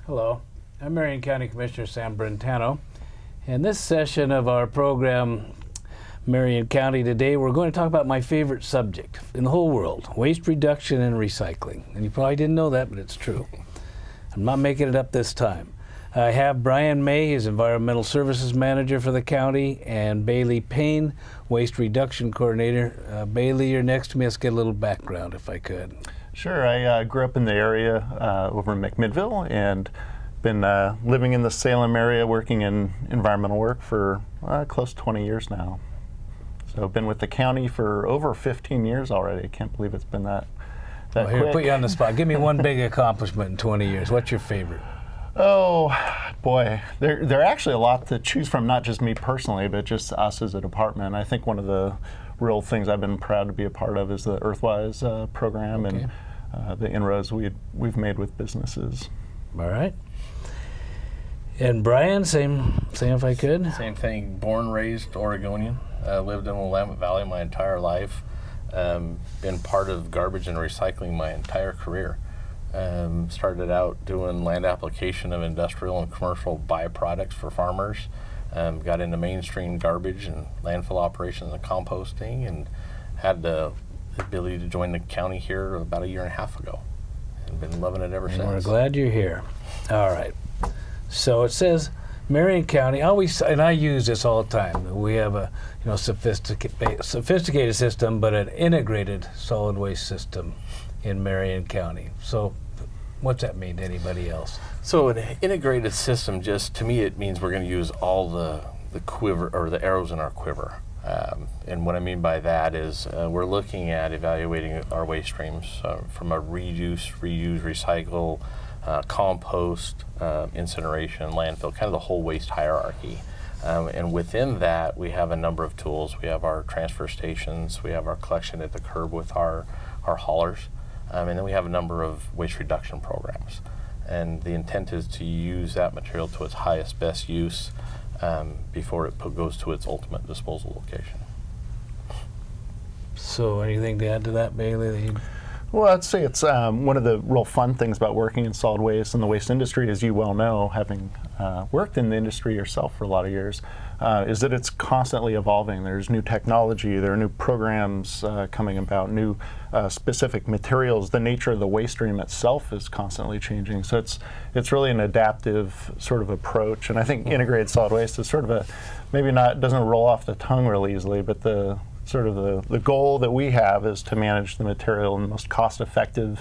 Hello, I'm Marion County Commissioner Sam Brentano. In this session of our program, Marion County Today, we're going to talk about my favorite subject in the whole world, waste reduction and recycling. And you probably didn't know that, but it's true. I'm not making it up this time. I have Brian May, he's Environmental Services Manager for the county, and Bailey Payne, Waste Reduction Coordinator. Bailey, you're next to me. Let's get a little background if I could. Sure. I grew up in the area over in McMinnville and been living in the Salem area working in environmental work for close to 20 years now. So I've been with the county for over 15 years already. I can't believe it's been that quick. Here, put you on the spot. Give me one big accomplishment in 20 years. What's your favorite? Oh, boy. There are actually a lot to choose from, not just me personally, but just us as a department. I think one of the real things I've been proud to be a part of is the Earthwise program and the inroads we've made with businesses. All right. And Brian, same if I could. Same thing. Born, raised Oregonian. Lived in the Willamette Valley my entire life. Been part of garbage and recycling my entire career. Started out doing land application of industrial and commercial byproducts for farmers. Got into mainstream garbage and landfill operations and composting, and had the ability to join the county here about 1.5 years ago. And been loving it ever since. We're glad you're here. All right. So it says Marion County, and I use this all the time. We have a sophisticated system, but an integrated solid waste system in Marion County. So what's that mean to anybody else? So an integrated system, just to me, it means we're going to use all the quiver, or the arrows in our quiver. And what I mean by that is we're looking at evaluating our waste streams from a reuse, recycle, compost, incineration, landfill, kind of the whole waste hierarchy. And within that, we have a number of tools. We have our transfer stations, we have our collection at the curb with our haulers, and then we have a number of waste reduction programs. And the intent is to use that material to its highest, best use before it goes to its ultimate disposal location. So anything to add to that, Bailey? Well, I'd say it's one of the real fun things about working in solid waste and the waste industry, as you well know, having worked in the industry yourself for a lot of years, is that it's constantly evolving. There's new technology, there are new programs coming about, new specific materials. The nature of the waste stream itself is constantly changing. So it's really an adaptive sort of approach. And I think integrated solid waste is sort of doesn't roll off the tongue real easily, but the goal that we have is to manage the material in the most cost-effective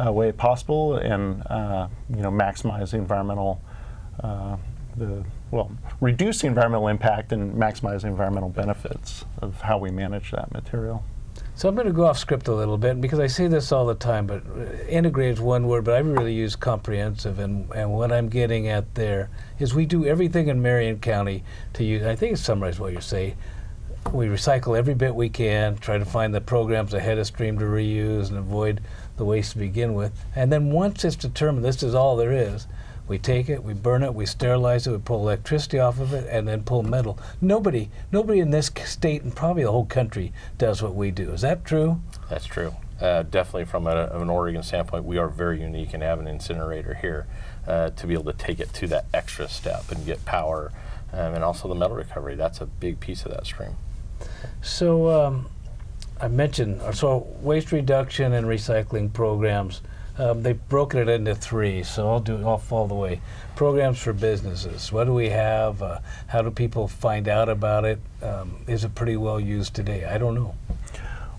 way possible, and maximize the environmental, reduce the environmental impact and maximize the environmental benefits of how we manage that material. So I'm going to go off script a little bit, because I say this all the time, but integrate is one word, but I really use comprehensive, and what I'm getting at there is we do everything in Marion County to use, I think it's summarized what you say. We recycle every bit we can, try to find the programs ahead of stream to reuse and avoid the waste to begin with. And then once it's determined this is all there is, we take it, we burn it, we sterilize it, we pull electricity off of it, and then pull metal. Nobody in this state, and probably the whole country, does what we do. Is that true? That's true. Definitely from an Oregon standpoint, we are very unique in having an incinerator here to be able to take it to that extra step and get power, and also the metal recovery. That's a big piece of that stream. So I mentioned, waste reduction and recycling programs, they've broken it into 3, so I'll follow the way. Programs for businesses, what do we have? How do people find out about it? Is it pretty well used today? I don't know.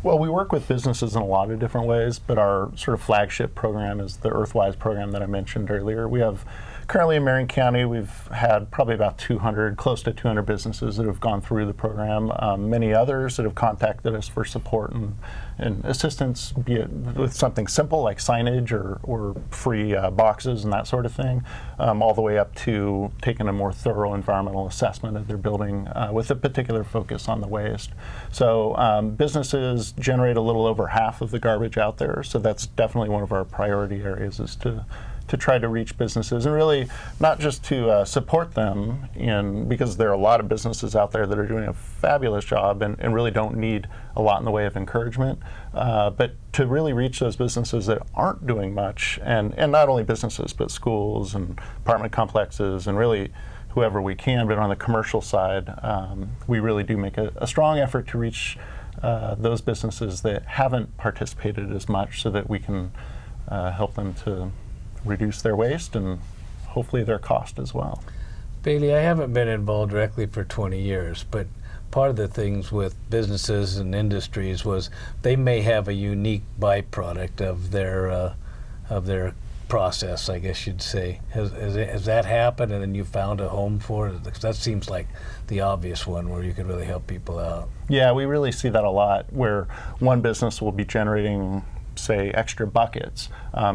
Well, we work with businesses in a lot of different ways, but our sort of flagship program is the Earthwise program that I mentioned earlier. We have currently in Marion County, we've had probably about 200, close to 200 businesses that have gone through the program. Many others that have contacted us for support and assistance, be it with something simple like signage or free boxes and that sort of thing, all the way up to taking a more thorough environmental assessment of their building with a particular focus on the waste. So businesses generate a little over half of the garbage out there, so that's definitely one of our priority areas, is to to try to reach businesses, and really not just to support them because there are a lot of businesses out there that are doing a fabulous job and really don't need a lot in the way of encouragement, but to really reach those businesses that aren't doing much, and not only businesses but schools and apartment complexes and really whoever we can. But on the commercial side, we really do make a strong effort to reach those businesses that haven't participated as much, so that we can help them to reduce their waste and hopefully their cost as well. Bailey, I haven't been involved directly for 20 years, but part of the things with businesses and industries was they may have a unique byproduct of their process, I guess you'd say. Has that happened, and then you found a home for it? Because that seems like the obvious one where you could really help people out. Yeah, we really see that a lot, where one business will be generating, say, extra buckets.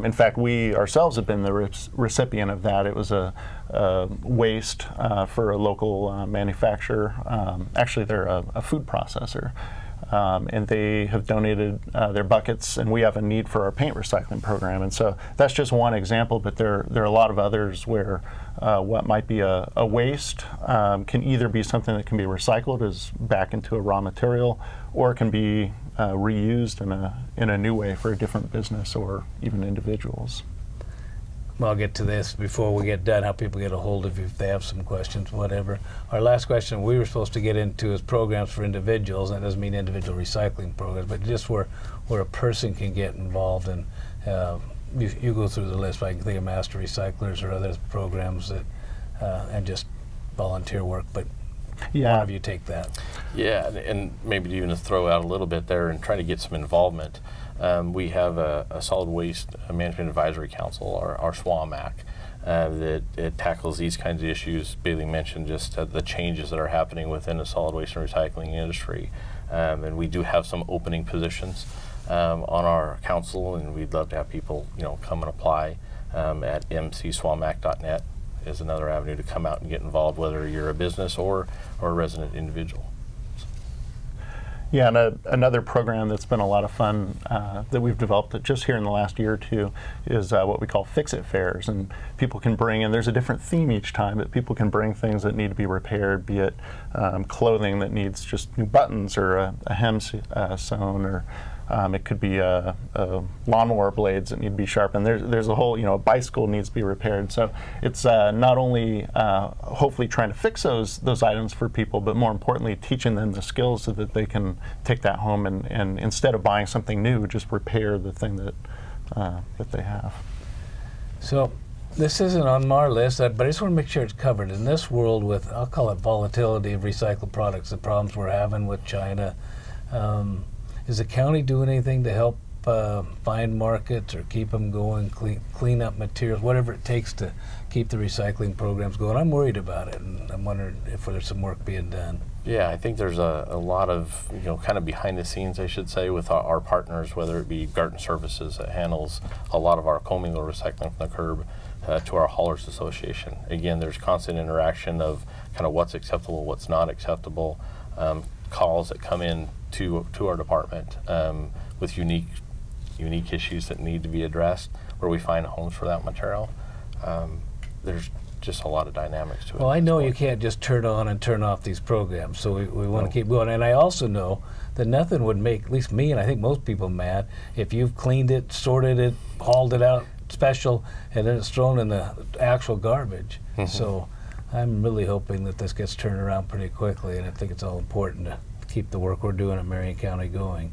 In fact, we ourselves have been the recipient of that. It was a waste for a local manufacturer. Actually, they're a food processor. And they have donated their buckets, and we have a need for our paint recycling program. And so that's just one example, but there are a lot of others where what might be a waste can either be something that can be recycled as back into a raw material, or it can be reused in a new way for a different business or even individuals. Well, I'll get to this before we get done, how people get a hold of you if they have some questions, whatever. Our last question we were supposed to get into is programs for individuals. That doesn't mean individual recycling programs, but just where a person can get involved. And you go through the list, like the Master Recyclers or other programs that and just volunteer work. But yeah, one of you take that. Yeah, and maybe even to throw out a little bit there and try to get some involvement. We have a Solid Waste Management Advisory Council, our SWAMAC, that it tackles these kinds of issues. Bailey mentioned just the changes that are happening within the solid waste and recycling industry. And we do have some opening positions on our council, and we'd love to have people come and apply at mcswamac.net is another avenue to come out and get involved, whether you're a business or a resident individual. Yeah, and another program that's been a lot of fun that we've developed just here in the last year or two is what we call Fix-It Fairs. And people can bring in, there's a different theme each time, but people can bring things that need to be repaired, be it clothing that needs just new buttons or a hem sewn, or it could be lawnmower blades that need to be sharpened. There's a whole, a bicycle needs to be repaired. So it's not only hopefully trying to fix those items for people, but more importantly, teaching them the skills so that they can take that home and instead of buying something new, just repair the thing that they have. So this isn't on our list, but I just want to make sure it's covered. In this world with, I'll call it volatility of recycled products, the problems we're having with China, is the county doing anything to help find markets or keep them going, clean up materials, whatever it takes to keep the recycling programs going? I'm worried about it, and I'm wondering if there's some work being done. Yeah, I think there's a lot of, kind of behind the scenes, I should say, with our partners, whether it be Garden Services that handles a lot of our commingle recycling from the curb, to our Haulers Association. Again, there's constant interaction of kind of what's acceptable, what's not acceptable, calls that come in to our department with unique issues that need to be addressed, where we find homes for that material. There's just a lot of dynamics to it. Well, I know you can't just turn on and turn off these programs, so we want to keep going. And I also know that nothing would make, at least me and I think most people, mad if you've cleaned it, sorted it, hauled it out special, and then it's thrown in the actual garbage. Mm-hmm. So I'm really hoping that this gets turned around pretty quickly, and I think it's all important to keep the work we're doing at Marion County going.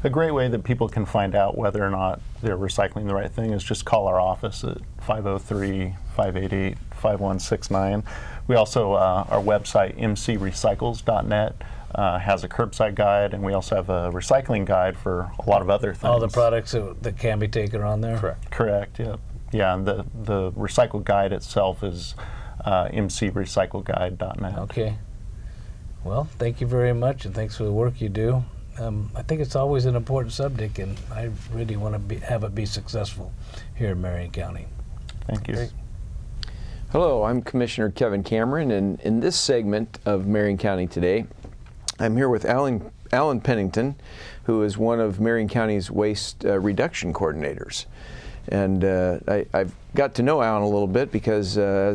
A great way that people can find out whether or not they're recycling the right thing is just call our office at 503-588-5169. We also, our website, mcrecycles.net, has a curbside guide, and we also have a recycling guide for a lot of other things. All the products that can be taken on there? Correct, yeah. Yeah, and the recycle guide itself is mcrecycleguide.net. Okay. Well, thank you very much, and thanks for the work you do. I think it's always an important subject, and I really want to have it be successful here in Marion County. Thank you. Great. Hello, I'm Commissioner Kevin Cameron, and in this segment of Marion County Today, I'm here with Alan Pennington, who is one of Marion County's waste reduction coordinators. And I've got to know Alan a little bit because I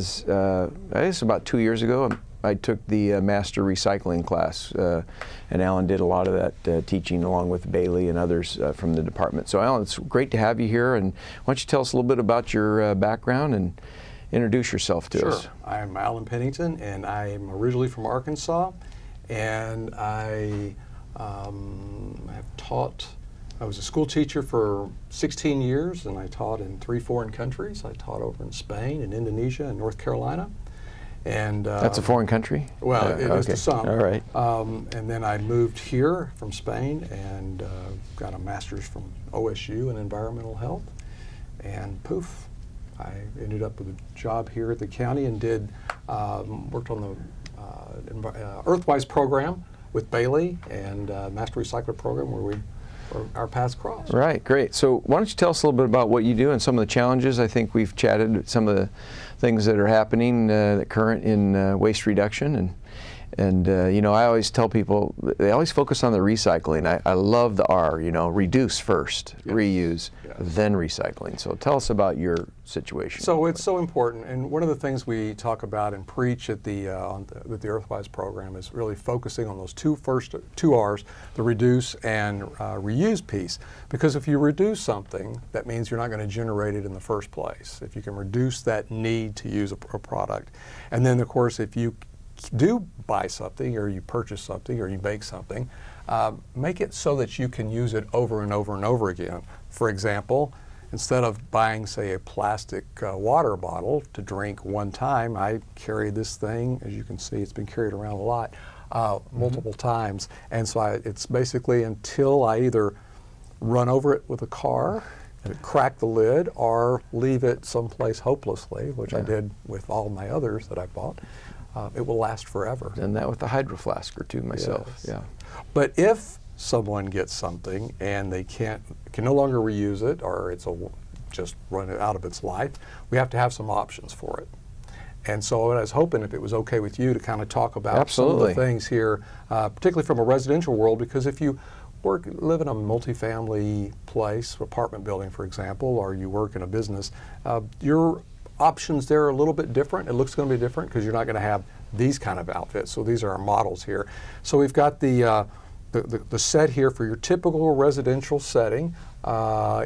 guess about 2 years ago, I took the Master Recycling class, and Alan did a lot of that teaching along with Bailey and others from the department. So Alan, it's great to have you here, and why don't you tell us a little bit about your background and introduce yourself to us. Sure. I'm Alan Pennington, and I'm originally from Arkansas, and I have taught. I was a school teacher for 16 years, and I taught in 3 foreign countries. I taught over in Spain and Indonesia and North Carolina. And that's a foreign country? Well, it is to some. All right. And then I moved here from Spain and got a master's from OSU in environmental health. And poof, I ended up with a job here at the county and worked on the Earthwise program with Bailey and Master Recycler program where our paths crossed. Right, great. So why don't you tell us a little bit about what you do and some of the challenges? I think we've chatted some of the things that are happening current in waste reduction, and you know, I always tell people they always focus on the recycling. I love the R. You know, reduce first, yes. Reuse, yes. Then recycling. So tell us about your situation. So it's so important, and one of the things we talk about and preach at with the Earthwise program is really focusing on those first two R's, the reduce and reuse piece. Because if you reduce something, that means you're not going to generate it in the first place. If you can reduce that need to use a product, and then of course if you do buy something or you purchase something or you make something, make it so that you can use it over and over and over again. For example, instead of buying, say, a plastic water bottle to drink one time, I carry this thing. As you can see, it's been carried around a lot, multiple times. And so it's basically until I either run over it with a car, crack the lid, or leave it someplace hopelessly, which I did with all my others that I bought. It will last forever. Done that with the Hydro Flask or two myself. Yes. Yeah. But if someone gets something and they can no longer reuse it, or it's just run it out of its life, we have to have some options for it. And so I was hoping, if it was okay with you, to kind of talk about Absolutely. some of the things here, particularly from a residential world, because if you live in a multifamily place, apartment building, for example, or you work in a business, your options there are a little bit different. It looks going to be different because you're not going to have these kind of outfits. So these are our models here. So we've got the set here for your typical residential setting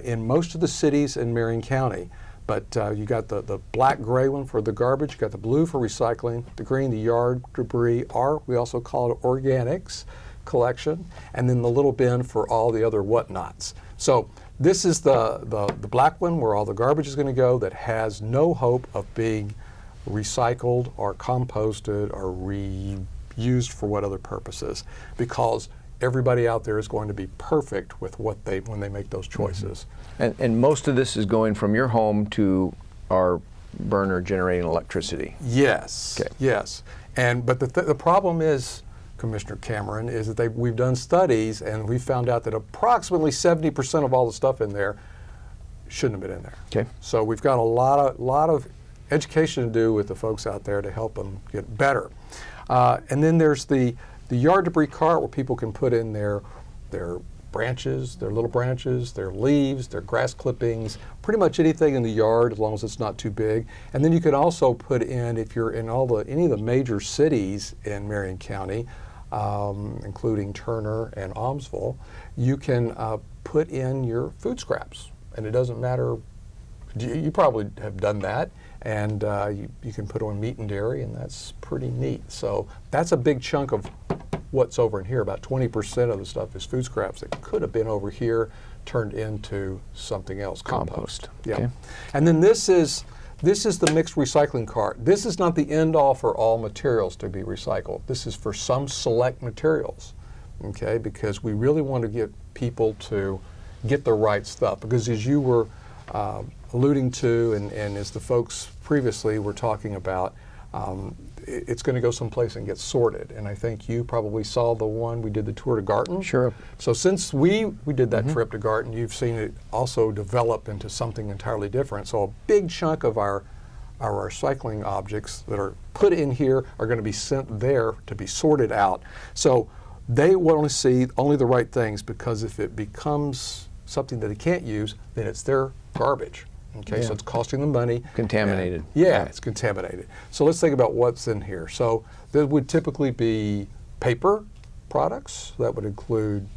in most of the cities in Marion County. But you got the black gray one for the garbage, you got the blue for recycling, the green, the yard debris, or we also call it organics collection, and then the little bin for all the other whatnots. So this is the black one where all the garbage is going to go, that has no hope of being recycled or composted or reused for what other purposes, because everybody out there is going to be perfect with when they make those choices. Mm-hmm. And most of this is going from your home to our burner generating electricity. Yes. Okay. Yes. But the problem is, Commissioner Cameron, is that we've done studies and we found out that approximately 70% of all the stuff in there shouldn't have been in there. Okay. So we've got a lot of education to do with the folks out there to help them get better. And then there's the yard debris cart, where people can put in their branches, their little branches, their leaves, their grass clippings, pretty much anything in the yard as long as it's not too big. And then you can also put in, if you're in any of the major cities in Marion County, including Turner and Almsville, you can put in your food scraps. And it doesn't matter, you probably have done that, and you can put on meat and dairy, and that's pretty neat. So that's a big chunk of what's over in here. About 20% of the stuff is food scraps that could have been over here turned into something else, compost. Yeah. Okay. And then this is the mixed recycling cart. This is not the end all for all materials to be recycled. This is for some select materials, okay? Because we really want to get people to get the right stuff. Because as you were alluding to, and as the folks previously were talking about, it's going to go someplace and get sorted. And I think you probably saw the one, we did the tour to Garton. Sure. So since we did that trip to Garton, you've seen it also develop into something entirely different. So a big chunk of our recycling objects that are put in here are going to be sent there to be sorted out. So they want to see only the right things, because if it becomes something that they can't use, then it's their garbage. Okay, so it's costing them money. Contaminated. And, yeah, it's contaminated. So let's think about what's in here. So there would typically be paper products. That would include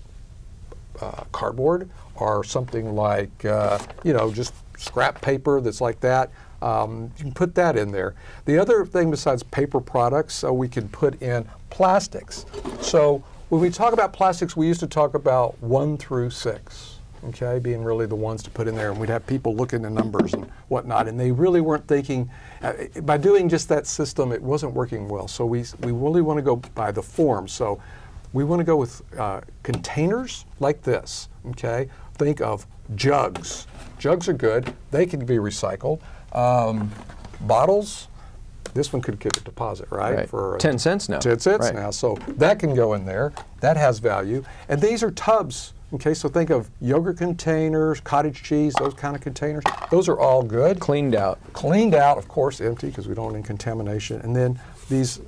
cardboard or something like, just scrap paper that's like that. You can put that in there. The other thing besides paper products, we can put in plastics. So when we talk about plastics, we used to talk about 1 through 6, okay, being really the ones to put in there. And we'd have people look into numbers and whatnot, and they really weren't thinking, by doing just that system, it wasn't working well. So we really want to go by the form. So we want to go with containers like this, okay? Think of jugs. Jugs are good. They can be recycled. Bottles, this one could get a deposit, right? For 10 cents now. 10 cents now. So that can go in there. That has value. And these are tubs. Okay, so think of yogurt containers, cottage cheese, those kind of containers. Those are all good. Cleaned out. Cleaned out, of course, empty because we don't want any contamination. And then these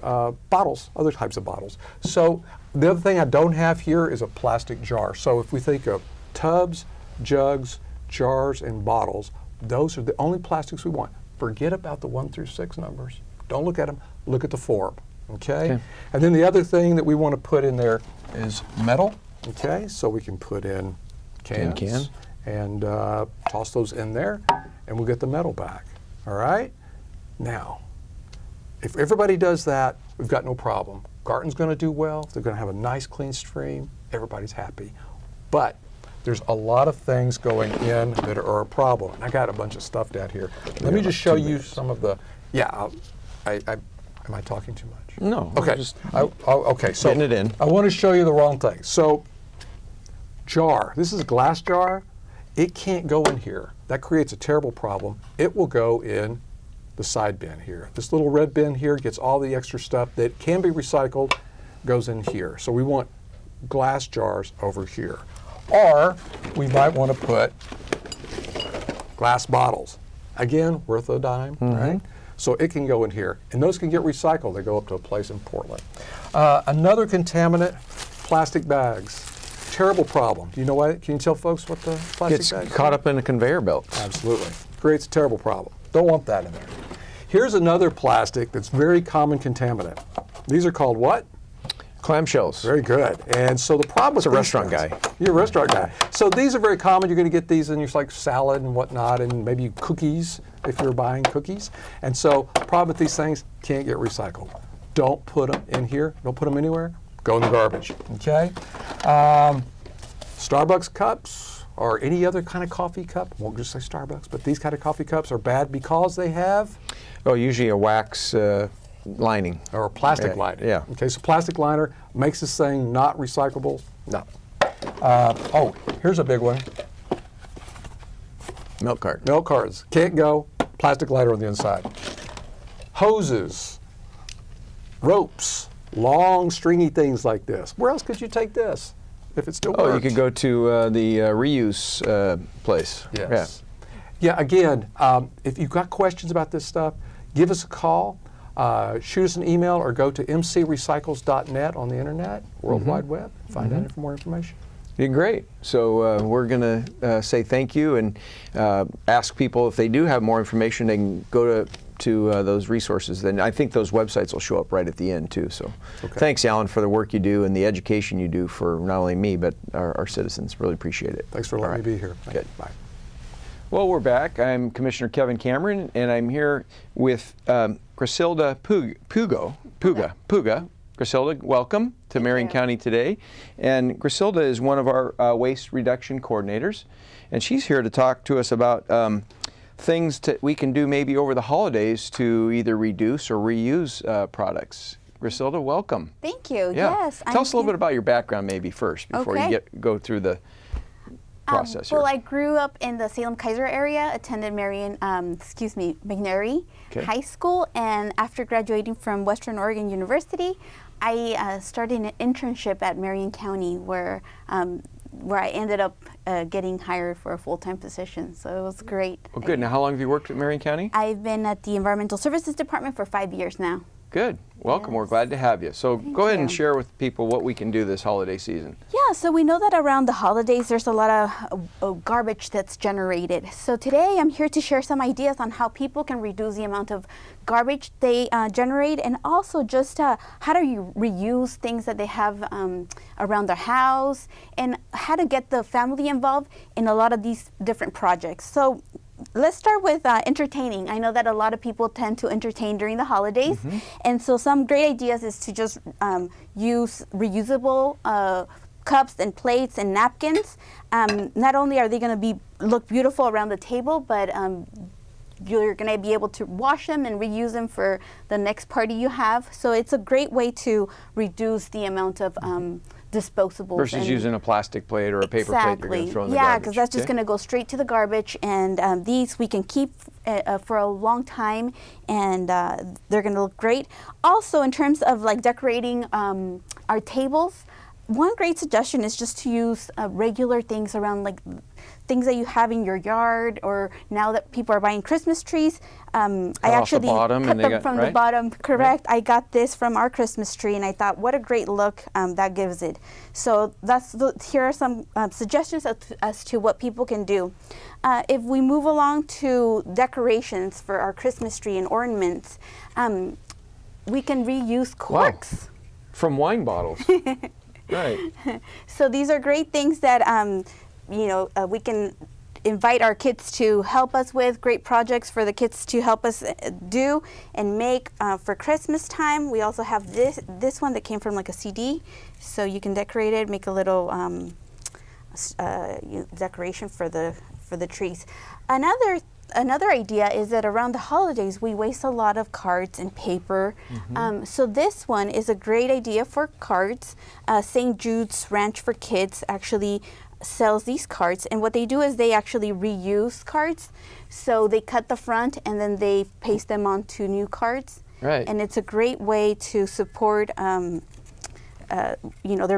bottles, other types of bottles. So the other thing I don't have here is a plastic jar. So if we think of tubs, jugs, jars, and bottles, those are the only plastics we want. Forget about the 1 through 6 numbers. Don't look at them. Look at the form. Okay? And then the other thing that we want to put in there is metal. Okay? So we can put in cans and toss those in there, and we'll get the metal back. All right? Now, if everybody does that, we've got no problem. Garden's going to do well. They're going to have a nice, clean stream. Everybody's happy. But there's a lot of things going in that are a problem. I got a bunch of stuff down here. Let me just show you some of the. Yeah, am I talking too much? No. Okay. Okay. So getting it in. I want to show you the wrong thing. So, jar. This is a glass jar. It can't go in here. That creates a terrible problem. It will go in the side bin here. This little red bin here gets all the extra stuff that can be recycled, goes in here. So we want glass jars over here. Or we might want to put glass bottles. Again, worth a dime, right? So it can go in here. And those can get recycled. They go up to a place in Portland. Another contaminant, plastic bags. Terrible problem. Do you know why? Can you tell folks what the plastic bags Gets caught up in a conveyor belt. Absolutely. Creates a terrible problem. Don't want that in there. Here's another plastic that's very common contaminant. These are called what? Clamshells. Very good. And so the problem with a restaurant guy. You're a restaurant guy. So these are very common. You're going to get these in your like salad and whatnot, and maybe cookies if you're buying cookies. And so the problem with these things, can't get recycled. Don't put them in here. Don't put them anywhere. Go in the garbage. Okay. Starbucks cups or any other kind of coffee cup. Won't just say Starbucks, but these kind of coffee cups are bad because they have. Oh, usually a wax lining. Or a plastic lining. Yeah. Okay, so plastic liner makes this thing not recyclable. No. Here's a big one. Milk cart. Milk cartons. Can't go. Plastic liner on the inside. Hoses. Ropes. Long, stringy things like this. Where else could you take this if it still works? Oh, you could go to the reuse place. Yes. Yeah, again, if you've got questions about this stuff, give us a call. Shoot us an email or go to mcrecycles.net on the internet, World Wide Web, find out for more information. You're great. So we're going to say thank you and ask people if they do have more information, they can go to those resources. Then I think those websites will show up right at the end too. So thanks, Alan, for the work you do and the education you do for not only me but our citizens. Really appreciate it. Thanks for letting me be here. Good. Bye. Well, we're back. I'm Commissioner Kevin Cameron, and I'm here with Griselda Puga. Griselda, welcome to Marion County today. And Griselda is one of our waste reduction coordinators, and she's here to talk to us about things we can do maybe over the holidays to either reduce or reuse products. Griselda, welcome. Thank you. Yeah. Yes. Tell us a little bit about your background maybe first before you go through the process here. Well, I grew up in the Salem-Keizer area, attended McNairy High School, and after graduating from Western Oregon University, I started an internship at Marion County where I ended up getting hired for a full-time position. So it was great. Well, good. Now, how long have you worked at Marion County? I've been at the Environmental Services Department for 5 years now. Good. Welcome. We're Yes. glad to have you. So Thank go ahead and you. share with people what we can do this holiday season. Yeah, so we know that around the holidays there's a lot of garbage that's generated. So today I'm here to share some ideas on how people can reduce the amount of garbage they generate, and also just how do you reuse things that they have around their house, and how to get the family involved in a lot of these different projects. So let's start with entertaining. I know that a lot of people tend to entertain during the holidays, and so some great ideas is to just use reusable cups and plates and napkins. Not only are they going to look beautiful around the table, but you're going to be able to wash them and reuse them for the next party you have. So it's a great way to reduce the amount of disposables. Versus using a plastic plate or a paper plate you're going to throw in the yeah, garbage. because that's just Okay? going to go straight to the garbage, and these we can keep for a long time, and they're going to look great. Also, in terms of like decorating our tables, one great suggestion is just to use regular things around, like things that you have in your yard, or now that people are buying Christmas trees. I off the actually bottom cut and they them got- from the right? bottom. Correct. I got this from our Christmas tree, and I thought, what a great look that gives it. So here are some suggestions as to what people can do. If we move along to decorations for our Christmas tree and ornaments, we can reuse corks. From wine bottles. Right. So these are great things that we can invite our kids to help us with, great projects for the kids to help us do and make for Christmas time. We also have this one that came from like a CD, so you can decorate it, make a little decoration for the trees. Another idea is that around the holidays we waste a lot of cards and paper. So this one is a great idea for cards. St. Jude's Ranch for Kids actually sells these cards, and what they do is they actually reuse cards. So they cut the front and then they paste them onto new cards. Right. And it's a great way to support their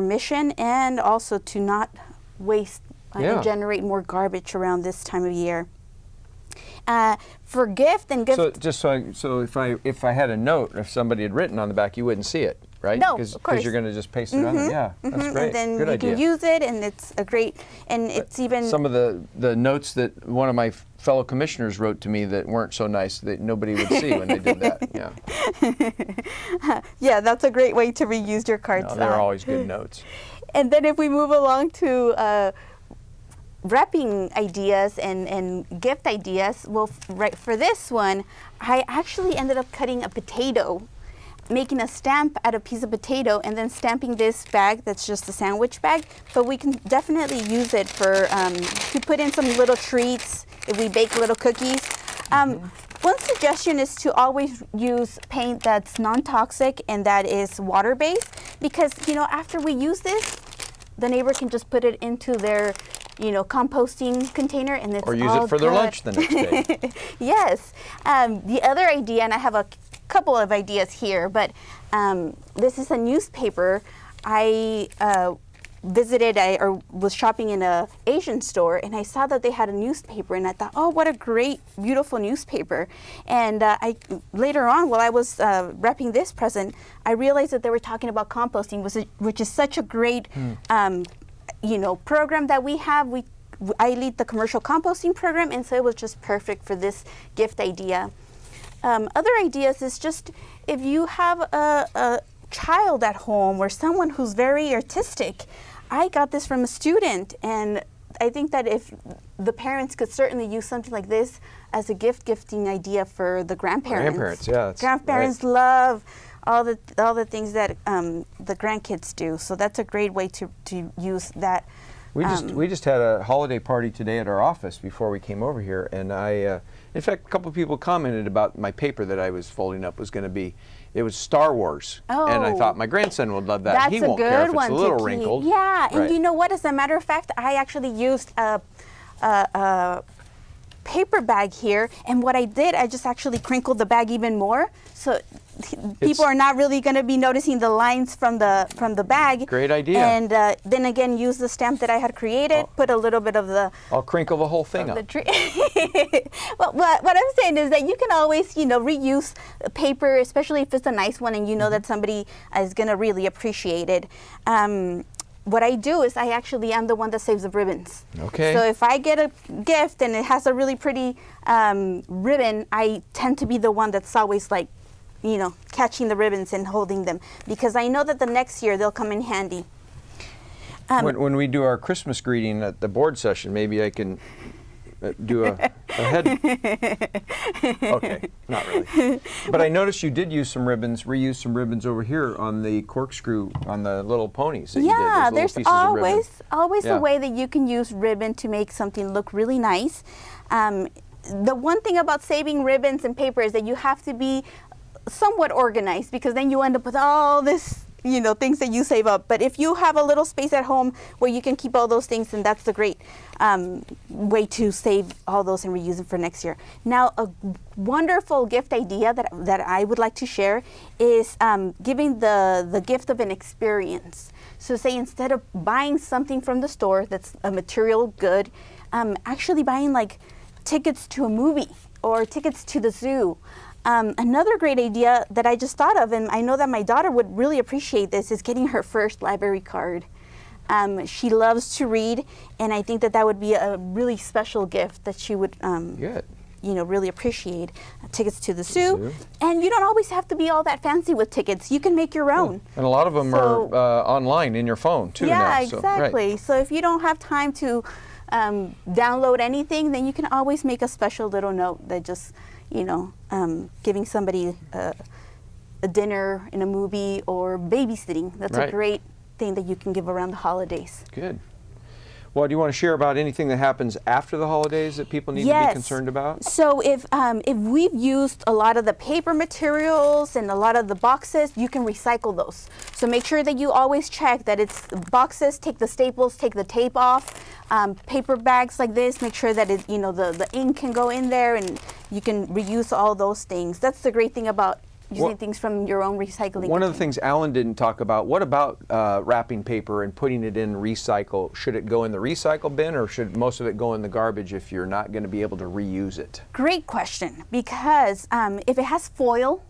mission, and also to not waste and generate more garbage around this time of year. For gift. So if I had a note, if somebody had written on the back, you wouldn't see it, right? No, of Because course. you're going to just paste it on there. Yeah, that's great. And then Good you idea. can use it, and it's a great, and it's even Some of the notes that one of my fellow commissioners wrote to me that weren't so nice that nobody would see when they did that. Yeah, yeah, that's a great way to reuse your cards. no, they're always good notes. And then if we move along to wrapping ideas and gift ideas, well, for this one, I actually ended up cutting a potato, making a stamp out of a piece of potato, and then stamping this bag that's just a sandwich bag. But we can definitely use it for to put in some little treats if we bake little cookies. One suggestion is to always use paint that's non-toxic and that is water-based, because after we use this, the neighbor can just put it into their composting container, and it's Or use all it for their good. lunch the next day. Yes. The other idea, and I have a couple of ideas here, but this is a newspaper. I was shopping in a Asian store, and I saw that they had a newspaper, and I thought, oh, what a great, beautiful newspaper. And later on, while I was wrapping this present, I realized that they were talking about composting, which is such a great program that we have. I lead the commercial composting program, and so it was just perfect for this gift idea. Other ideas is just if you have a child at home or someone who's very artistic. I got this from a student, and I think that if the parents could certainly use something like this as a gifting idea for the grandparents. Grandparents, yeah, that's Grandparents right. love all the things that the grandkids do. So that's a great way to use that. We just had a holiday party today at our office before we came over here, and in fact, a couple of people commented about my paper that I was folding up was going to be, it was Star Wars, and I thought my grandson would love that. That's He a won't good care if one it's a to little keep. wrinkled. Yeah, and Right. you know what? As a matter of fact, I actually used a paper bag here, and what I did, I just actually crinkled the bag even more, so people are not really going to be noticing the lines from the bag. Great idea. And then again, use the stamp that I had created, put a little bit of the I'll crinkle the whole thing up. well, what I'm saying is that you can always, reuse paper, especially if it's a nice one and you know that somebody is going to really appreciate it. What I do is I actually am the one that saves the ribbons. Okay. So if I get a gift and it has a really pretty ribbon, I tend to be the one that's always like, catching the ribbons and holding them, because I know that the next year they'll come in handy. When we do our Christmas greeting at the board session, maybe I can do a head. Okay, not really. But I noticed you did use some ribbons, reuse some ribbons over here on the corkscrew, on the little ponies that you did. Yeah, Those little there's pieces of ribbon. always Yeah. a way that you can use ribbon to make something look really nice. The one thing about saving ribbons and paper is that you have to be somewhat organized, because then you end up with all this, things that you save up. But if you have a little space at home where you can keep all those things, then that's the great way to save all those and reuse them for next year. Now, a wonderful gift idea that I would like to share is giving the gift of an experience. So say instead of buying something from the store that's a material good, actually buying like tickets to a movie or tickets to the zoo. Another great idea that I just thought of, and I know that my daughter would really appreciate this, is getting her first library card. She loves to read, and I think that would be a really special gift that she would Good. Really appreciate. Tickets to the zoo. And you don't always have to be all that fancy with tickets. You can make your own. And a lot of them are online in your phone too now. Yeah, So, exactly. right. So if you don't have time to download anything, then you can always make a special little note that just, giving somebody a dinner in a movie or babysitting. That's Right. a great thing that you can give around the holidays. Good. Well, do you want to share about anything that happens after the holidays that people need to be concerned about? So if we've used a lot of the paper materials and a lot of the boxes, you can recycle those. So make sure that you always check that it's boxes, take the staples, take the tape off. Paper bags like this, make sure that the ink can go in there and you can reuse all those things. That's the great thing about using things from your own recycling. One of the things Alan didn't talk about, what about wrapping paper and putting it in recycle? Should it go in the recycle bin, or should most of it go in the garbage if you're not going to be able to reuse it? Great question, because if it has foil,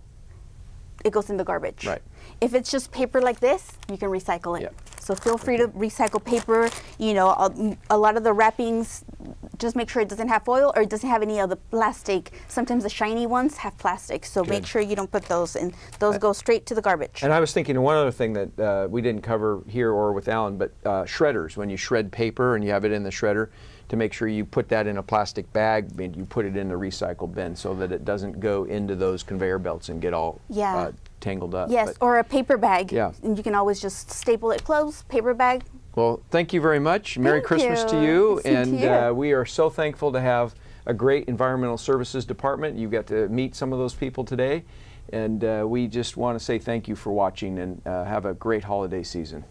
it goes in the garbage. Right. If it's just paper like this, you can recycle it. Yep. So feel free to recycle paper. A lot of the wrappings, just make sure it doesn't have foil or it doesn't have any of the plastic. Sometimes the shiny ones have plastic, so make sure you don't put those in. Those go straight to the garbage. And I was thinking of one other thing that we didn't cover here or with Alan, but shredders. When you shred paper and you have it in the shredder, to make sure you put that in a plastic bag and you put it in the recycle bin so that it doesn't go into those conveyor belts and get all tangled up. Yes, or a paper bag. Yeah. And you can always just staple it closed, paper bag. Well, thank you very much. Merry Thank Christmas to you. you. Same to And you. we are so thankful to have a great environmental services department. You got to meet some of those people today. And we just want to say thank you for watching, and have a great holiday season.